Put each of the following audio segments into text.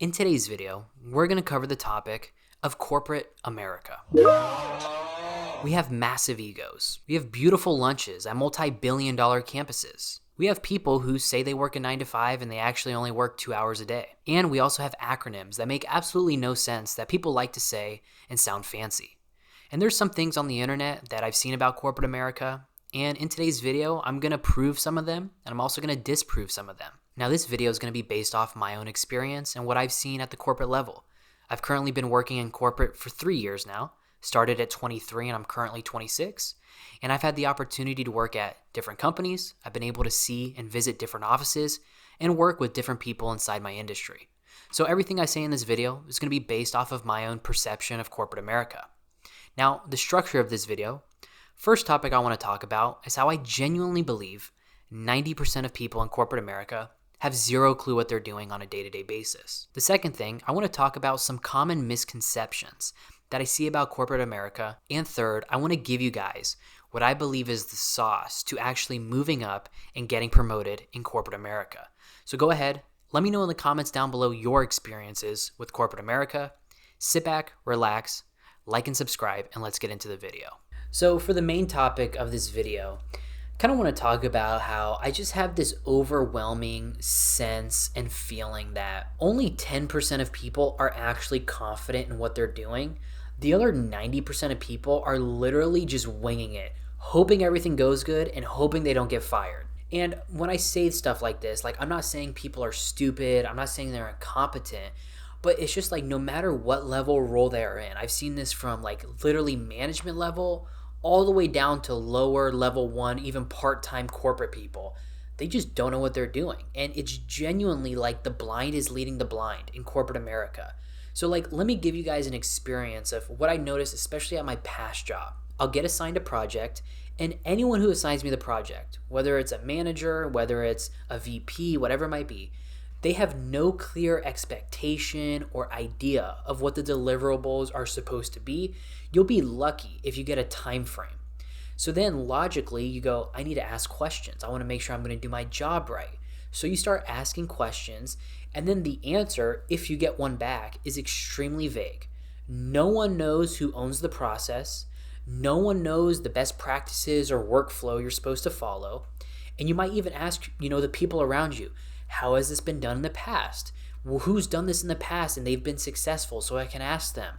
In today's video, we're going to cover the topic of corporate America. We have massive egos. We have beautiful lunches at multi-billion-dollar campuses. We have people who say they work a 9 to 5 and they actually only work 2 hours a day. And we also have acronyms that make absolutely no sense that people like to say and sound fancy. And there's some things on the internet that I've seen about corporate America, and in today's video, I'm going to prove some of them, and I'm also going to disprove some of them. Now, this video is going to be based off my own experience and what I've seen at the corporate level. I've currently been working in corporate for 3 years now, started at 23 and I'm currently 26, and I've had the opportunity to work at different companies. I've been able to see and visit different offices and work with different people inside my industry. So everything I say in this video is going to be based off of my own perception of corporate America. Now, the structure of this video, first topic I want to talk about is how I genuinely believe 90% of people in corporate America have zero clue what they're doing on a day-to-day basis. The second thing, I want to talk about some common misconceptions that I see about corporate America. And third, I want to give you guys what I believe is the sauce to actually moving up and getting promoted in corporate America. So go ahead, let me know in the comments down below your experiences with corporate America. Sit back, relax, like and subscribe, and let's get into the video. So for the main topic of this video, I kind of want to talk about how I just have this overwhelming sense and feeling that only 10% of people are actually confident in what they're doing. The other 90% of people are literally just winging it, hoping everything goes good and hoping they don't get fired. And when I say stuff like this, I'm not saying people are stupid, I'm not saying they're incompetent, but it's just no matter what level or role they are in. I've seen this from literally management level all the way down to lower level 1, even part-time corporate people. They just don't know what they're doing. And it's genuinely the blind is leading the blind in corporate America. So let me give you guys an experience of what I noticed, especially at my past job. I'll get assigned a project, and anyone who assigns me the project, whether it's a manager, whether it's a VP, whatever it might be, they have no clear expectation or idea of what the deliverables are supposed to be. You'll be lucky if you get a time frame. So then logically you go, I need to ask questions. I want to make sure I'm going to do my job right. So you start asking questions, and then the answer, if you get one back, is extremely vague. No one knows who owns the process. No one knows the best practices or workflow you're supposed to follow. And you might even ask, the people around you, how has this been done in the past? Well, who's done this in the past and they've been successful so I can ask them?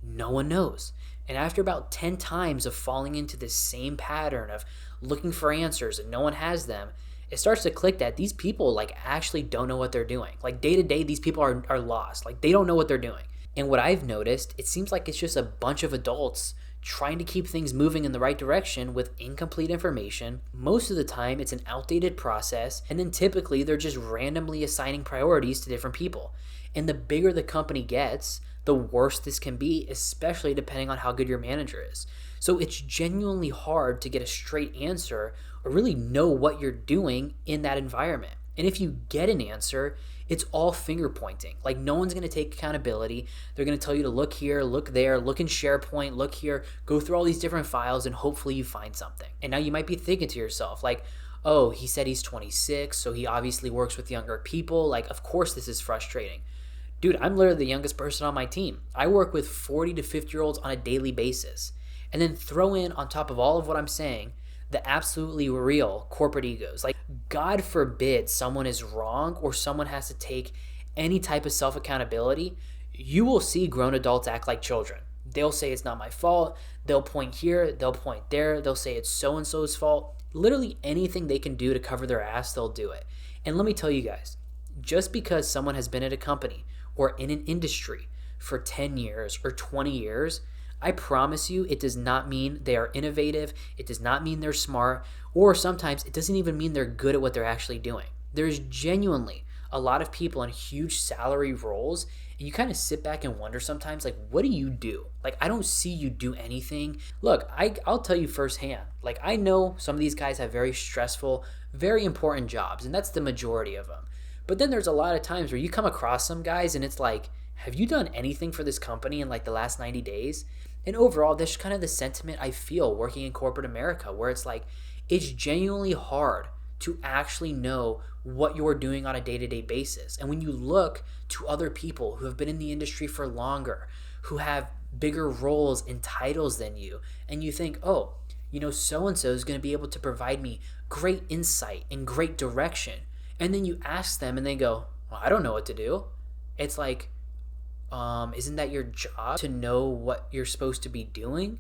No one knows. And after about 10 times of falling into this same pattern of looking for answers and no one has them, it starts to click that these people actually don't know what they're doing. Day to day, these people are lost. They don't know what they're doing. And what I've noticed, it seems like it's just a bunch of adults trying to keep things moving in the right direction with incomplete information. Most of the time, it's an outdated process, and then typically they're just randomly assigning priorities to different people. And the bigger the company gets, the worse this can be, especially depending on how good your manager is. So it's genuinely hard to get a straight answer or really know what you're doing in that environment. And if you get an answer, it's all finger pointing. No one's going to take accountability. They're going to tell you to look here, look there, look in SharePoint, look here, go through all these different files, and hopefully you find something. And now you might be thinking to yourself, oh, he said he's 26, so he obviously works with younger people. Of course this is frustrating. Dude, I'm literally the youngest person on my team. I work with 40 to 50-year-olds on a daily basis. And then throw in, on top of all of what I'm saying, the absolutely real corporate egos. God forbid someone is wrong or someone has to take any type of self-accountability, you will see grown adults act like children. They'll say it's not my fault. They'll point here, they'll point there. They'll say it's so-and-so's fault. Literally anything they can do to cover their ass, they'll do it. And let me tell you guys, just because someone has been at a company or in an industry for 10 years or 20 years, I promise you it does not mean they are innovative, it does not mean they're smart, or sometimes it doesn't even mean they're good at what they're actually doing. There's genuinely a lot of people in huge salary roles, and you kind of sit back and wonder sometimes, what do you do? I don't see you do anything. Look, I'll tell you firsthand, I know some of these guys have very stressful, very important jobs, and that's the majority of them. But then there's a lot of times where you come across some guys and it's have you done anything for this company in the last 90 days? And overall, that's kind of the sentiment I feel working in corporate America, where it's genuinely hard to actually know what you're doing on a day-to-day basis. And when you look to other people who have been in the industry for longer, who have bigger roles and titles than you, and you think, oh, so-and-so is going to be able to provide me great insight and great direction. And then you ask them and they go, well, I don't know what to do. It's like, isn't that your job to know what you're supposed to be doing?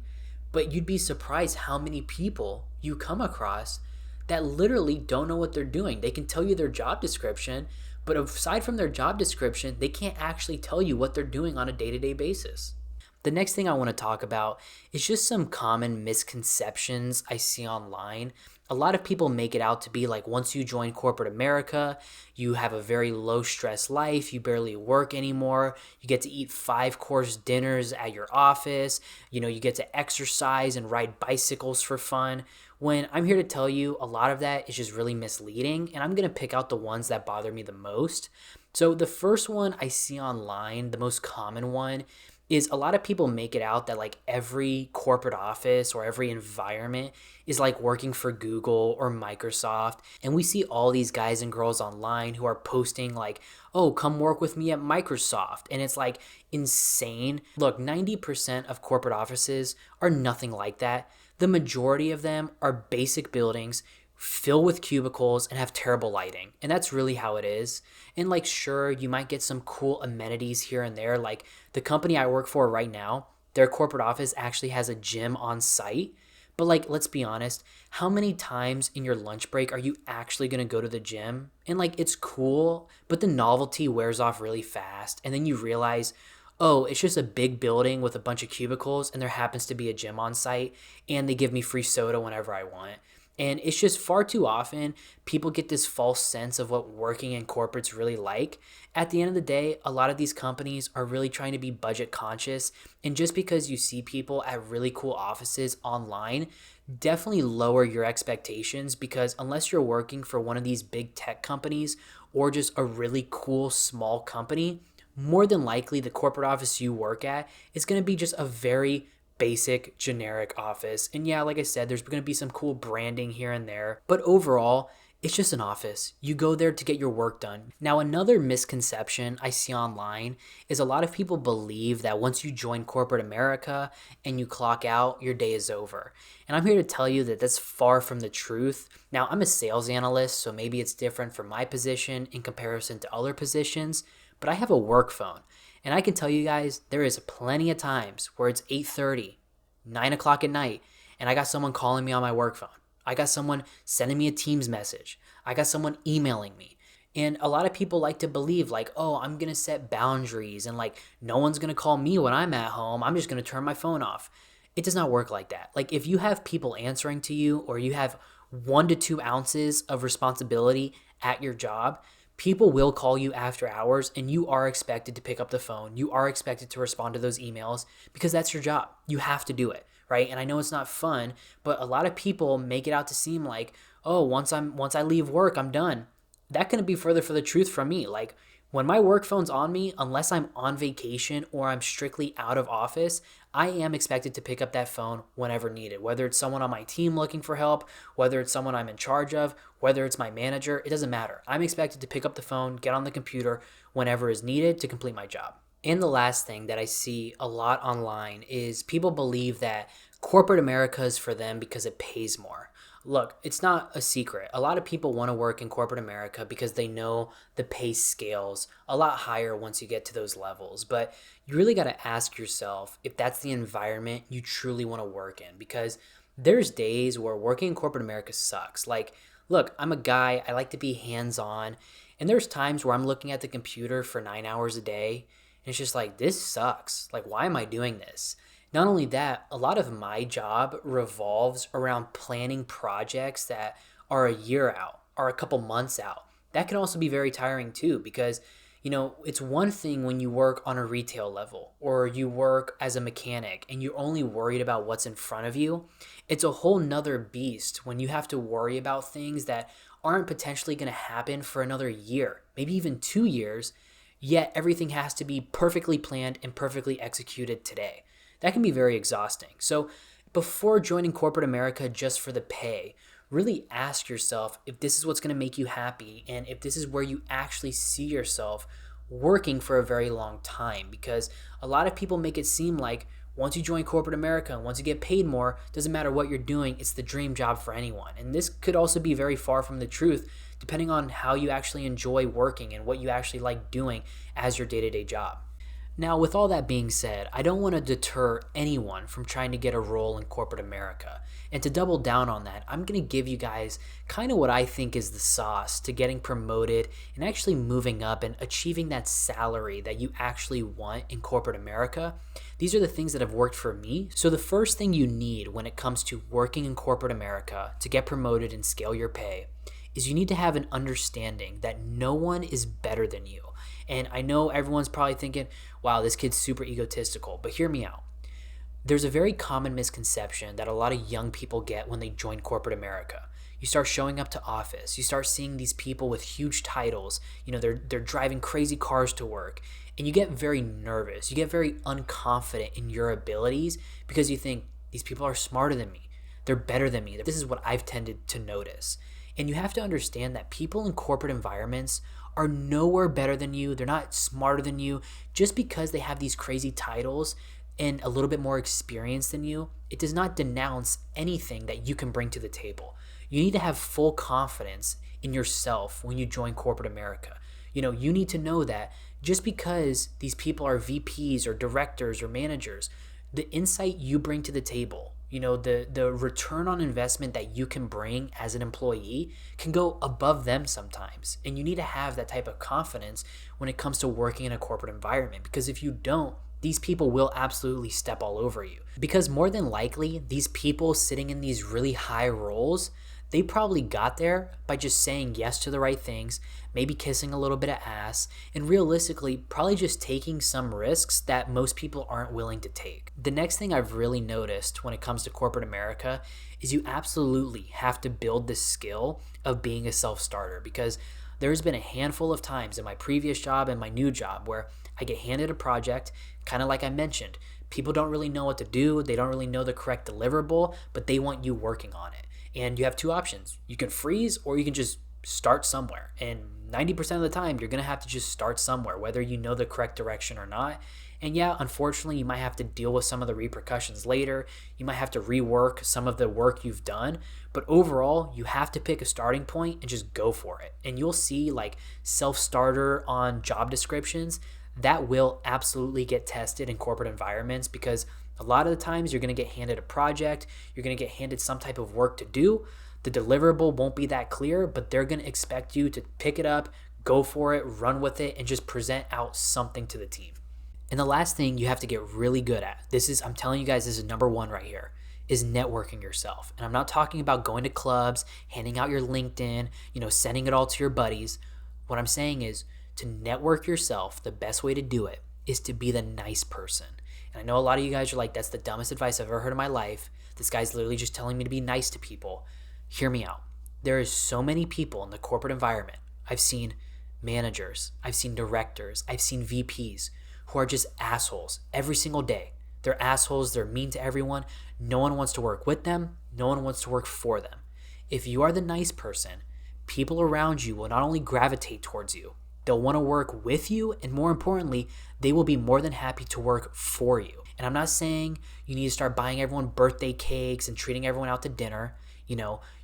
But you'd be surprised how many people you come across that literally don't know what they're doing. They can tell you their job description, but aside from their job description, they can't actually tell you what they're doing on a day-to-day basis. The next thing I want to talk about is just some common misconceptions I see online. A lot of people make it out to be like once you join corporate America, you have a very low stress life, you barely work anymore, you get to eat 5-course dinners at your office, you get to exercise and ride bicycles for fun. When I'm here to tell you a lot of that is just really misleading, and I'm going to pick out the ones that bother me the most. So the first one I see online, the most common one, is a lot of people make it out that like every corporate office or every environment is like working for Google or Microsoft. And we see all these guys and girls online who are posting like, oh, come work with me at Microsoft. And it's like insane. Look, 90% of corporate offices are nothing like that. The majority of them are basic buildings filled with cubicles and have terrible lighting. And that's really how it is. And like, sure, you might get some cool amenities here and there. Like the company I work for right now, their corporate office actually has a gym on site. But like, let's be honest, how many times in your lunch break are you actually going to go to the gym? And like, it's cool, but the novelty wears off really fast. And then you realize, oh, it's just a big building with a bunch of cubicles and there happens to be a gym on site and they give me free soda whenever I want. And it's just far too often people get this false sense of what working in corporate's really like. At the end of the day, a lot of these companies are really trying to be budget conscious. And just because you see people at really cool offices online, definitely lower your expectations, because unless you're working for one of these big tech companies or just a really cool small company, more than likely the corporate office you work at is going to be just a very basic generic office. And yeah, like I said, there's going to be some cool branding here and there, but overall it's just an office. You go there to get your work done. Now, another misconception I see online is a lot of people believe that once you join corporate America and you clock out, your day is over. And I'm here to tell you that that's far from the truth. Now, I'm a sales analyst, so maybe it's different for my position in comparison to other positions, but I have a work phone. And I can tell you guys, there is plenty of times where it's 8:30, 9 o'clock at night, and I got someone calling me on my work phone. I got someone sending me a Teams message. I got someone emailing me. And a lot of people like to believe like, oh, I'm going to set boundaries and like no one's going to call me when I'm at home. I'm just going to turn my phone off. It does not work like that. Like if you have people answering to you or you have 1 to 2 ounces of responsibility at your job, people will call you after hours and you are expected to pick up the phone. You are expected to respond to those emails because that's your job. You have to do it, right? And I know it's not fun, but a lot of people make it out to seem like, oh, once I leave work, I'm done. That couldn't be further from the truth from me. Like when my work phone's on me, unless I'm on vacation or I'm strictly out of office, I am expected to pick up that phone whenever needed, whether it's someone on my team looking for help, whether it's someone I'm in charge of, whether it's my manager, it doesn't matter. I'm expected to pick up the phone, get on the computer whenever is needed to complete my job. And the last thing that I see a lot online is people believe that corporate America is for them because it pays more. Look, it's not a secret. A lot of people want to work in corporate America because they know the pay scales a lot higher once you get to those levels. But you really got to ask yourself if that's the environment you truly want to work in, because there's days where working in corporate America sucks. Like, look, I'm a guy, I like to be hands-on, and there's times where I'm looking at the computer for 9 hours a day, and it's just like, this sucks. Like, why am I doing this? Not only that, a lot of my job revolves around planning projects that are a year out or a couple months out. That can also be very tiring too, because it's one thing when you work on a retail level or you work as a mechanic and you're only worried about what's in front of you. It's a whole nother beast when you have to worry about things that aren't potentially going to happen for another year, maybe even 2 years, yet everything has to be perfectly planned and perfectly executed today. That can be very exhausting. So before joining corporate America just for the pay, really ask yourself if this is what's going to make you happy and if this is where you actually see yourself working for a very long time. Because a lot of people make it seem like once you join corporate America, once you get paid more, doesn't matter what you're doing, it's the dream job for anyone. And this could also be very far from the truth, depending on how you actually enjoy working and what you actually like doing as your day-to-day job. Now, with all that being said, I don't want to deter anyone from trying to get a role in corporate America. And to double down on that, I'm going to give you guys kind of what I think is the sauce to getting promoted and actually moving up and achieving that salary that you actually want in corporate America. These are the things that have worked for me. So the first thing you need when it comes to working in corporate America to get promoted and scale your pay is you need to have an understanding that no one is better than you. And I know everyone's probably thinking, wow, this kid's super egotistical, but hear me out. There's a very common misconception that a lot of young people get when they join corporate America. You start showing up to office, you start seeing these people with huge titles, they're driving crazy cars to work, and you get very nervous. You get very unconfident in your abilities because you think these people are smarter than me. They're better than me. This is what I've tended to notice. And you have to understand that people in corporate environments are nowhere better than you. They're not smarter than you. Just because they have these crazy titles and a little bit more experience than you, it does not denounce anything that you can bring to the table. You need to have full confidence in yourself when you join corporate America. You need to know that just because these people are VPs or directors or managers, the insight you bring to the table, the return on investment that you can bring as an employee can go above them sometimes. And you need to have that type of confidence when it comes to working in a corporate environment, because if you don't, these people will absolutely step all over you. Because more than likely, these people sitting in these really high roles, they probably got there by just saying yes to the right things, maybe kissing a little bit of ass, and realistically, probably just taking some risks that most people aren't willing to take. The next thing I've really noticed when it comes to corporate America is you absolutely have to build the skill of being a self-starter, because there's been a handful of times in my previous job and my new job where I get handed a project, kind of like I mentioned. People don't really know what to do, they don't really know the correct deliverable, but they want you working on it. And you have two options. You can freeze or you can just start somewhere. And 90% of the time, you're going to have to just start somewhere, whether you know the correct direction or not. And yeah, unfortunately, you might have to deal with some of the repercussions later. You might have to rework some of the work you've done. But overall, you have to pick a starting point and just go for it. And you'll see like self-starter on job descriptions. That will absolutely get tested in corporate environments, because a lot of the times you're going to get handed a project, you're going to get handed some type of work to do. The deliverable won't be that clear, but they're going to expect you to pick it up, go for it, run with it, and just present out something to the team. And the last thing you have to get really good at, I'm telling you guys, this is number one right here, is networking yourself. And I'm not talking about going to clubs, handing out your LinkedIn, sending it all to your buddies. What I'm saying is to network yourself, the best way to do it is to be the nice person. And I know a lot of you guys are like, that's the dumbest advice I've ever heard in my life. This guy's literally just telling me to be nice to people. Hear me out. There is so many people in the corporate environment. I've seen managers, I've seen directors, I've seen VPs who are just assholes every single day. They're assholes, they're mean to everyone. No one wants to work with them, no one wants to work for them. If you are the nice person, people around you will not only gravitate towards you, they'll want to work with you, and more importantly, they will be more than happy to work for you. And I'm not saying you need to start buying everyone birthday cakes and treating everyone out to dinner.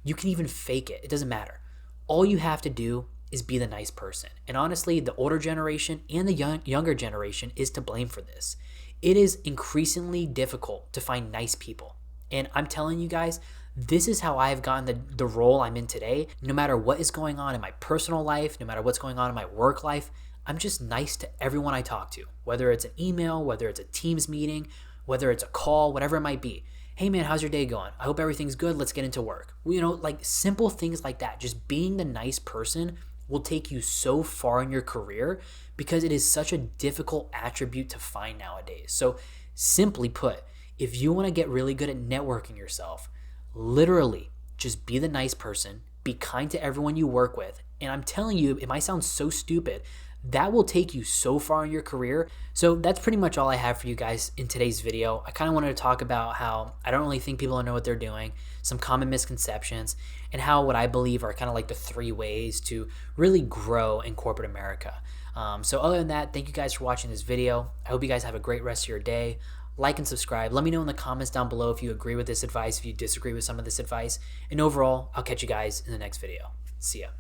You can even fake it. It doesn't matter. All you have to do is be the nice person. And honestly, the older generation and the younger generation is to blame for this. It is increasingly difficult to find nice people. And I'm telling you guys, this is how I've gotten the role I'm in today. No matter what is going on in my personal life, no matter what's going on in my work life, I'm just nice to everyone I talk to, whether it's an email, whether it's a Teams meeting, whether it's a call, whatever it might be. Hey man, how's your day going? I hope everything's good. Let's get into work. Like simple things like that. Just being the nice person will take you so far in your career, because it is such a difficult attribute to find nowadays. So simply put, if you want to get really good at networking yourself, literally just be the nice person, be kind to everyone you work with. And I'm telling you, it might sound so stupid, that will take you so far in your career. So that's pretty much all I have for you guys in today's video. I kind of wanted to talk about how I don't really think people know what they're doing, some common misconceptions, and how what I believe are kind of like the 3 ways to really grow in corporate America. So other than that, thank you guys for watching this video. I hope you guys have a great rest of your day. Like and subscribe. Let me know in the comments down below if you agree with this advice, if you disagree with some of this advice. And overall, I'll catch you guys in the next video. See ya.